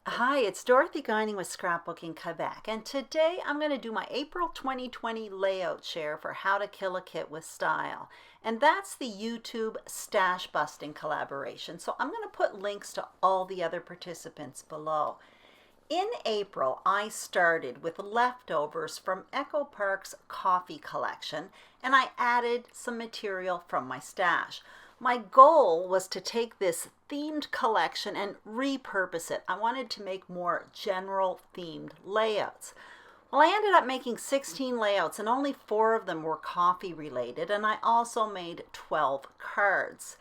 Hi, it's Dorothy Gagne with Scrapbooking Quebec, and today I'm going to do my April 2020 layout share for How to Kill a Kit with Style. And that's the YouTube stash busting collaboration. So I'm going to put links to all the other participants below. In April, I started with leftovers from Echo Park's coffee collection, and I added some material from my stash. My goal was to take this themed collection and repurpose it. I wanted to make more general themed layouts. Well, I ended up making 16 layouts and only 4 of them were coffee related, and I also made 12 cards.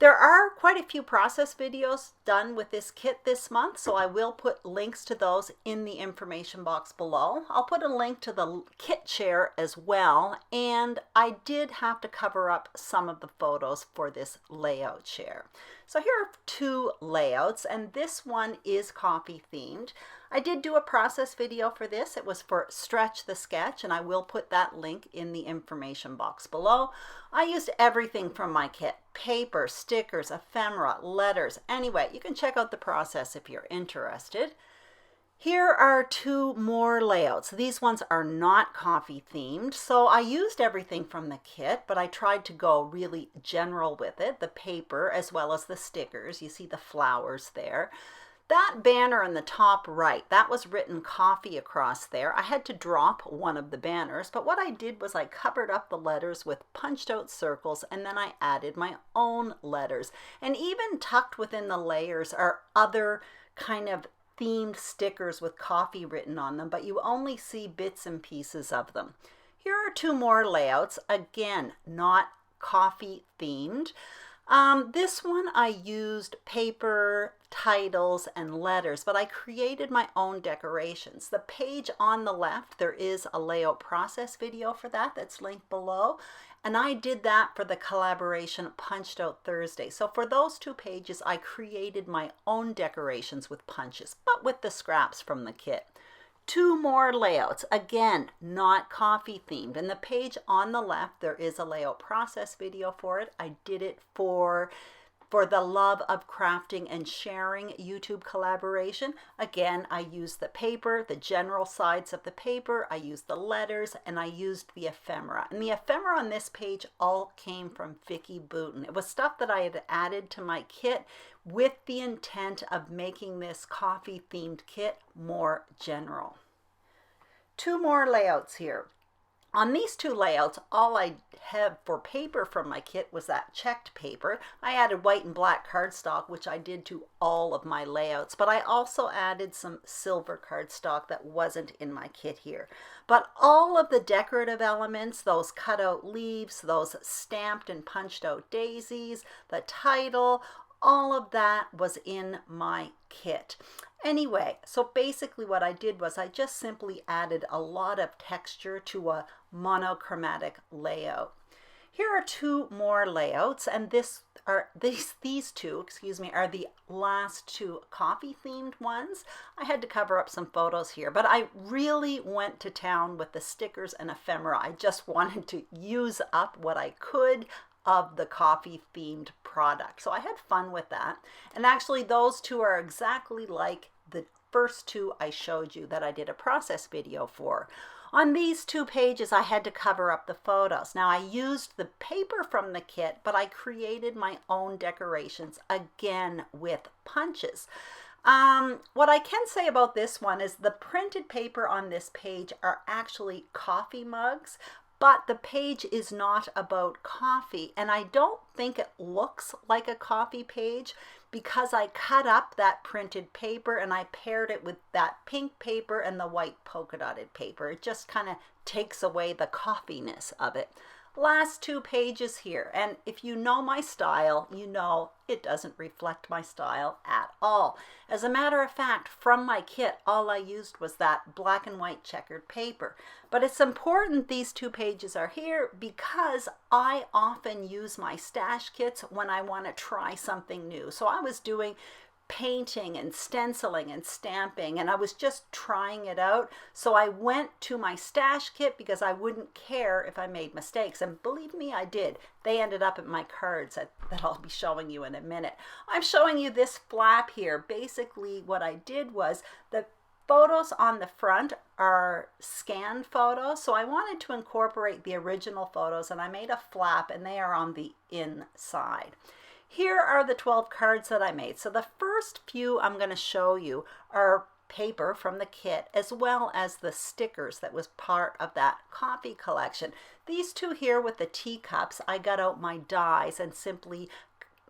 There are quite a few process videos done with this kit this month, so I will put links to those in the information box below. I'll put a link to the kit share as well, and I did have to cover up some of the photos for this layout share. So here are 2 layouts, and this one is coffee themed. I did do a process video for this. It was for Stretch the Sketch, and I will put that link in the information box below. I used everything from my kit: paper, stickers, ephemera, letters. Anyway, you can check out the process if you're interested. Here are 2 more layouts. These ones are not coffee themed, so I used everything from the kit, but I tried to go really general with it, the paper as well as the stickers. You see the flowers there. That banner in the top right, that was written coffee across there. I had to drop one of the banners, but what I did was I covered up the letters with punched out circles, and then I added my own letters. And even tucked within the layers are other kind of themed stickers with coffee written on them, but you only see bits and pieces of them. Here are 2 more layouts, again, not coffee themed. This one I used paper, titles, and letters, but I created my own decorations. The page on the left, there is a layout process video for that that's linked below, and I did that for the collaboration Punched Out Thursday. So for those 2 pages, I created my own decorations with punches, but with the scraps from the kit. 2 more layouts, again, not coffee themed. And the page on the left, there is a layout process video for it. I did it for the Love of Crafting and Sharing YouTube collaboration. Again, I used the paper, the general sides of the paper, I used the letters, and I used the ephemera. And the ephemera on this page all came from Vicky Booten. It was stuff that I had added to my kit with the intent of making this coffee themed kit more general. 2 more layouts here. On these 2 layouts, all I have for paper from my kit was that checked paper. I added white and black cardstock, which I did to all of my layouts, but I also added some silver cardstock that wasn't in my kit here. But all of the decorative elements, those cut out leaves, those stamped and punched out daisies, the title, all of that was in my kit. Anyway, so basically what I did was I just simply added a lot of texture to a monochromatic layout. Here are 2 more layouts, and these 2, are the last 2 coffee themed ones. I had to cover up some photos here, but I really went to town with the stickers and ephemera. I just wanted to use up what I could of the coffee themed product. So I had fun with that. And actually those 2 are exactly like the first 2 I showed you that I did a process video for. On these 2 pages, I had to cover up the photos. Now I used the paper from the kit, but I created my own decorations again with punches. What I can say about this one is the printed paper on this page are actually coffee mugs, but the page is not about coffee, and I don't think it looks like a coffee page because I cut up that printed paper and I paired it with that pink paper and the white polka dotted paper. It just kind of takes away the coffeeness of it. Last 2 pages here, and if you know my style, you know it doesn't reflect my style at all. As a matter of fact, from my kit, all I used was that black and white checkered paper. But it's important these 2 pages are here because I often use my stash kits when I want to try something new. So I was doing painting and stenciling and stamping, and I was just trying it out. So I went to my stash kit because I wouldn't care if I made mistakes, and believe me, I did. They ended up in my cards that I'll be showing you in a minute. I'm showing you this flap here. Basically what I did was, the photos on the front are scanned photos, so I wanted to incorporate the original photos, and I made a flap, and they are on the inside. Here are the 12 cards that I made. So the first few I'm going to show you are paper from the kit, as well as the stickers that was part of that coffee collection. These two here with the teacups, I got out my dies and simply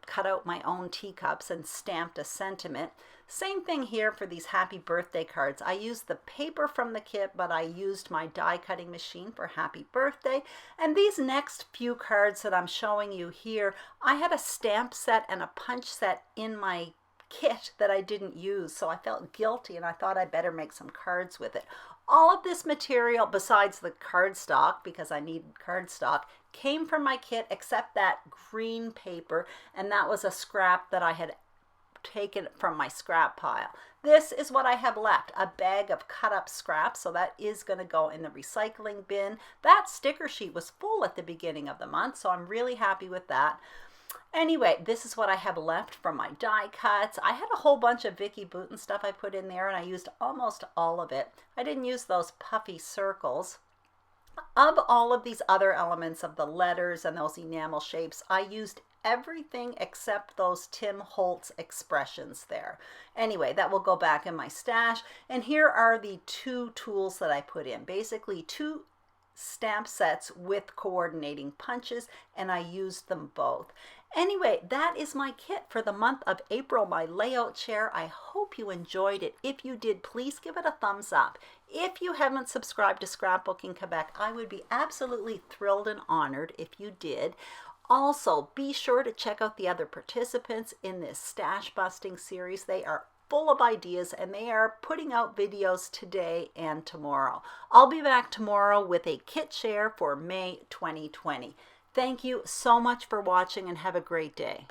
cut out my own teacups and stamped a sentiment. Same thing here for these happy birthday cards. I used the paper from the kit, but I used my die cutting machine for happy birthday. And these next few cards that I'm showing you here, I had a stamp set and a punch set in my kit that I didn't use, so I felt guilty and I thought I better make some cards with it. All of this material, besides the cardstock, because I needed cardstock, came from my kit except that green paper, and that was a scrap that I had taken from my scrap pile. This is what I have left, a bag of cut up scraps, so that is going to go in the recycling bin. That sticker sheet was full at the beginning of the month, so I'm really happy with that. Anyway, this is what I have left from my die cuts. I had a whole bunch of Vicky Bouton stuff I put in there, and I used almost all of it. I didn't use those puffy circles. Of all of these other elements of the letters and those enamel shapes, I used everything except those Tim Holtz expressions there. Anyway, that will go back in my stash. And here are the two tools that I put in. Basically, two stamp sets with coordinating punches, and I used them both. Anyway, that is my kit for the month of April, my layout chair. I hope you enjoyed it. If you did, please give it a thumbs up. If you haven't subscribed to Scrapbooking Quebec, I would be absolutely thrilled and honored if you did. Also, be sure to check out the other participants in this stash busting series. They are full of ideas, and they are putting out videos today and tomorrow. I'll be back tomorrow with a kit share for May 2020. Thank you so much for watching, and have a great day.